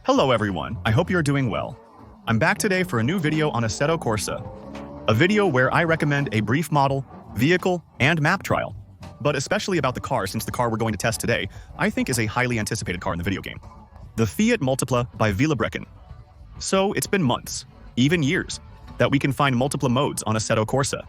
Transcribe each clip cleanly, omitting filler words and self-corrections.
Hello everyone, I hope you're doing well. I'm back today for a new video on Assetto Corsa, a video where I recommend a brief model, vehicle, and map trial, but especially about the car since the car we're going to test today I think is a highly anticipated car in the video game. The Fiat Multipla by 1000TIPLA. So it's been months, even years, that we can find Multipla modes on Assetto Corsa.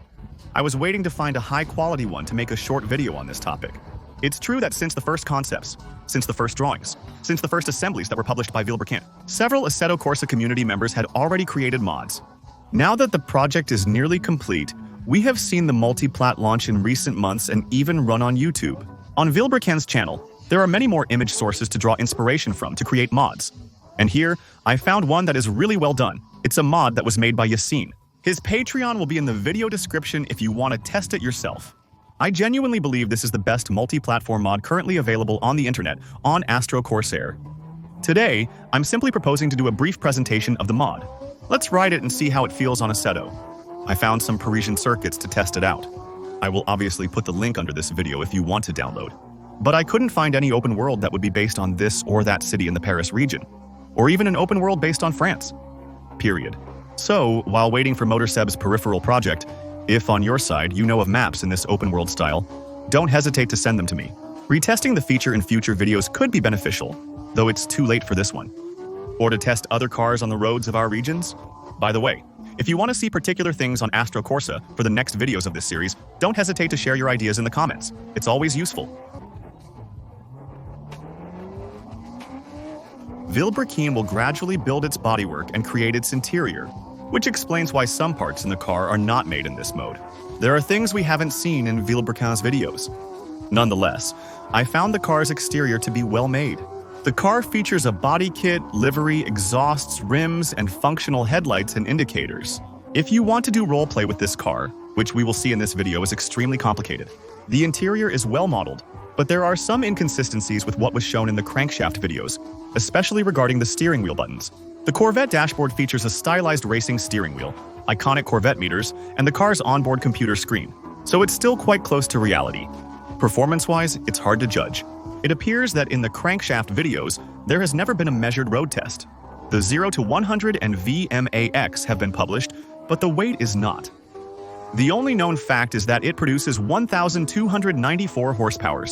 I was waiting to find a high-quality one to make a short video on this topic. It's true that since the first concepts, since the first drawings, since the first assemblies that were published by 1000TIPLA, several Assetto Corsa community members had already created mods. Now that the project is nearly complete, we have seen the Multipla launch in recent months and even run on YouTube. On 1000TIPLA's channel, there are many more image sources to draw inspiration from to create mods. And here, I found one that is really well done. It's a mod that was made by Yassine. His Patreon will be in the video description if you want to test it yourself. I genuinely believe this is the best multi-platform mod currently available on the internet on Assetto Corsa. Today, I'm simply proposing to do a brief presentation of the mod. Let's ride it and see how it feels on Assetto. I found some Parisian circuits to test it out. I will obviously put the link under this video if you want to download. But I couldn't find any open world that would be based on this or that city in the Paris region, or even an open world based on France. Period. So, while waiting for MotorSeb's peripheral project, if on your side you know of maps in this open world style, don't hesitate to send them to me. Retesting the feature in future videos could be beneficial, though it's too late for this one. Or to test other cars on the roads of our regions. By the way, if you want to see particular things on Assetto Corsa for the next videos of this series, don't hesitate to share your ideas in the comments. It's always useful. 1000TIPLA will gradually build its bodywork and create its interior, which explains why some parts in the car are not made in this mode. There are things we haven't seen in 1000TIPLA's videos. Nonetheless, I found the car's exterior to be well made. The car features a body kit, livery, exhausts, rims, and functional headlights and indicators. If you want to do roleplay with this car, which we will see in this video is extremely complicated, the interior is well modeled, but there are some inconsistencies with what was shown in the crankshaft videos, especially regarding the steering wheel buttons. The Corvette dashboard features a stylized racing steering wheel, iconic Corvette meters, and the car's onboard computer screen, so it's still quite close to reality. Performance-wise, it's hard to judge. It appears that in the crankshaft videos, there has never been a measured road test. The 0 to 100 and VMAX have been published, but the weight is not. The only known fact is that it produces 1,294 horsepower.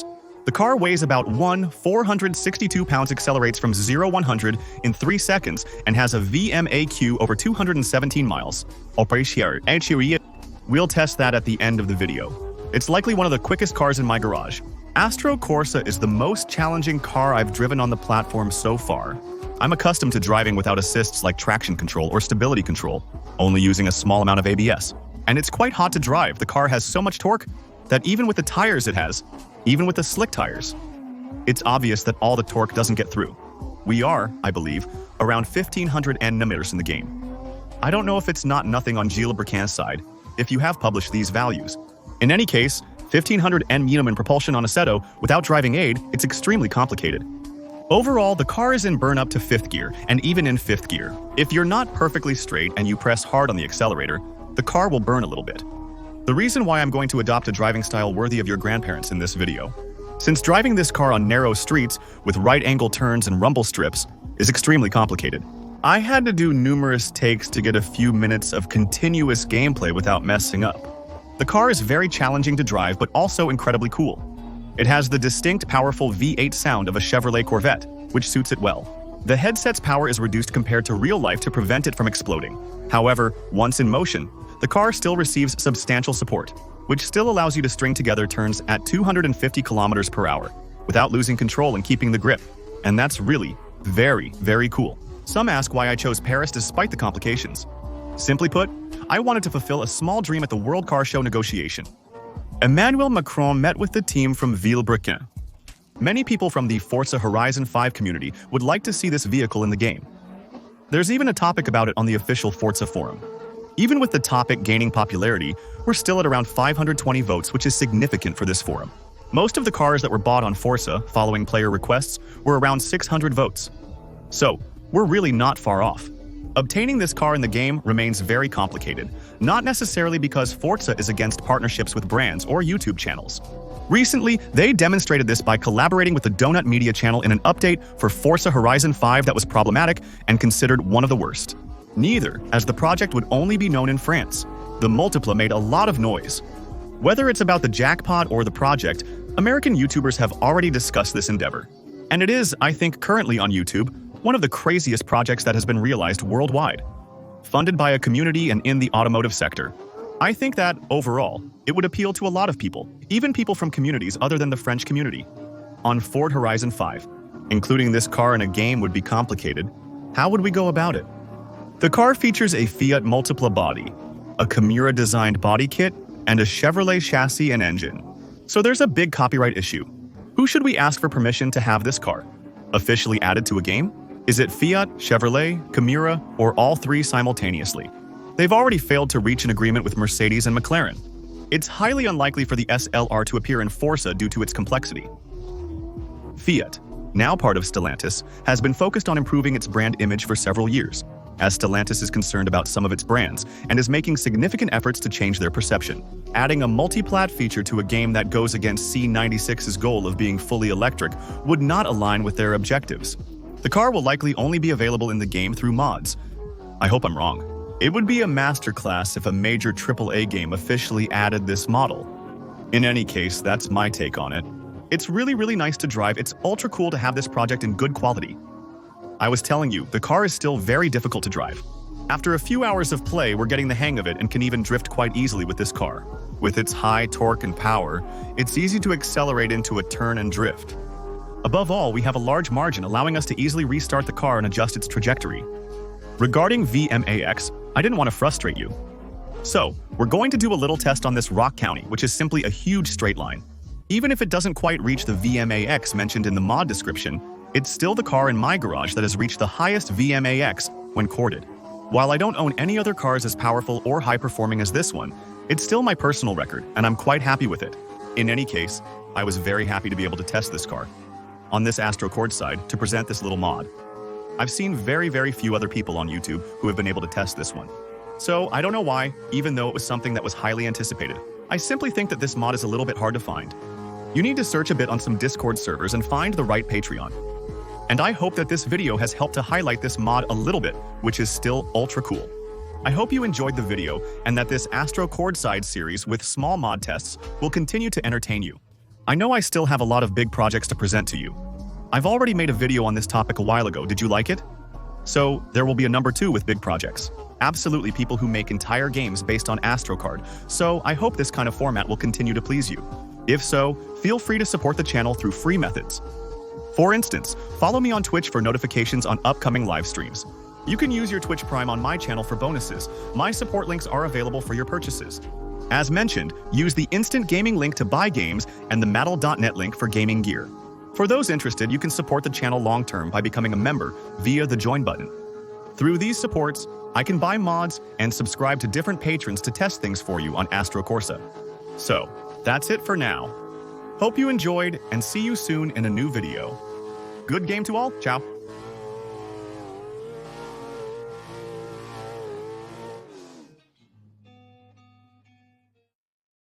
The car weighs about 462 pounds, accelerates from 0-100 in 3 seconds, and has a VMAQ over 217 miles. We'll test that at the end of the video. It's likely one of the quickest cars in my garage. Assetto Corsa is the most challenging car I've driven on the platform so far. I'm accustomed to driving without assists like traction control or stability control, only using a small amount of ABS. And it's quite hot to drive. The car has so much torque that even with the tires it has, even with the slick tires, it's obvious that all the torque doesn't get through. We are, I believe, around 1500 Nm in the game. I don't know if it's not nothing on 1000TIPLA's side, if you have published these values. In any case, 1500 Nm in propulsion on Assetto without driving aid, it's extremely complicated. Overall, the car is in burn up to 5th gear, and even in 5th gear. If you're not perfectly straight and you press hard on the accelerator, the car will burn a little bit. The reason why I'm going to adopt a driving style worthy of your grandparents in this video, since driving this car on narrow streets with right-angle turns and rumble strips is extremely complicated. I had to do numerous takes to get a few minutes of continuous gameplay without messing up. The car is very challenging to drive but also incredibly cool. It has the distinct, powerful V8 sound of a Chevrolet Corvette, which suits it well. The headset's power is reduced compared to real life to prevent it from exploding. However, once in motion, the car still receives substantial support, which still allows you to string together turns at 250 km per hour without losing control and keeping the grip. And that's really, very, very cool. Some ask why I chose Paris despite the complications. Simply put, I wanted to fulfill a small dream at the World Car Show negotiation. Emmanuel Macron met with the team from 1000TIPLA. Many people from the Forza Horizon 5 community would like to see this vehicle in the game. There's even a topic about it on the official Forza forum. Even with the topic gaining popularity, we're still at around 520 votes, which is significant for this forum. Most of the cars that were bought on Forza following player requests were around 600 votes. So, we're really not far off. Obtaining this car in the game remains very complicated, not necessarily because Forza is against partnerships with brands or YouTube channels. Recently, they demonstrated this by collaborating with the Donut Media channel in an update for Forza Horizon 5 that was problematic and considered one of the worst. Neither, as the project would only be known in France. The Multipla made a lot of noise. Whether it's about the jackpot or the project, American YouTubers have already discussed this endeavor. And it is, I think, currently on YouTube, one of the craziest projects that has been realized worldwide. Funded by a community and in the automotive sector. I think that, overall, it would appeal to a lot of people, even people from communities other than the French community. On Ford Horizon 5, including this car in a game would be complicated. How would we go about it? The car features a Fiat Multipla body, a Kimura-designed body kit, and a Chevrolet chassis and engine. So there's a big copyright issue. Who should we ask for permission to have this car officially added to a game? Is it Fiat, Chevrolet, Kimura, or all three simultaneously? They've already failed to reach an agreement with Mercedes and McLaren. It's highly unlikely for the SLR to appear in Forza due to its complexity. Fiat, now part of Stellantis, has been focused on improving its brand image for several years, as Stellantis is concerned about some of its brands and is making significant efforts to change their perception. Adding a multi-plat feature to a game that goes against C96's goal of being fully electric would not align with their objectives. The car will likely only be available in the game through mods. I hope I'm wrong. It would be a masterclass if a major AAA game officially added this model. In any case, that's my take on it. It's really nice to drive. It's ultra cool to have this project in good quality. I was telling you, the car is still very difficult to drive. After a few hours of play, we're getting the hang of it and can even drift quite easily with this car. With its high torque and power, it's easy to accelerate into a turn and drift. Above all, we have a large margin allowing us to easily restart the car and adjust its trajectory. Regarding VMAX, I didn't want to frustrate you. So, we're going to do a little test on this Rock County, which is simply a huge straight line. Even if it doesn't quite reach the VMAX mentioned in the mod description, it's still the car in my garage that has reached the highest VMAX when corded. While I don't own any other cars as powerful or high-performing as this one, it's still my personal record, and I'm quite happy with it. In any case, I was very happy to be able to test this car on this Assetto Corsa side to present this little mod. I've seen very few other people on YouTube who have been able to test this one. So I don't know why, even though it was something that was highly anticipated. I simply think that this mod is a little bit hard to find. You need to search a bit on some Discord servers and find the right Patreon. And I hope that this video has helped to highlight this mod a little bit, which is still ultra cool. I hope you enjoyed the video and that this Assetto Corsa side series with small mod tests will continue to entertain you. I know I still have a lot of big projects to present to you. I've already made a video on this topic a while ago. Did you like it? So there will be a number 2 with big projects. Absolutely people who make entire games based on Assetto Corsa. So I hope this kind of format will continue to please you. If so, feel free to support the channel through free methods. For instance, follow me on Twitch for notifications on upcoming live streams. You can use your Twitch Prime on my channel for bonuses. My support links are available for your purchases. As mentioned, use the Instant Gaming link to buy games and the Mattel.net link for gaming gear. For those interested, you can support the channel long-term by becoming a member via the Join button. Through these supports, I can buy mods and subscribe to different patrons to test things for you on Assetto Corsa. So, that's it for now. Hope you enjoyed and see you soon in a new video. Good game to all. Ciao.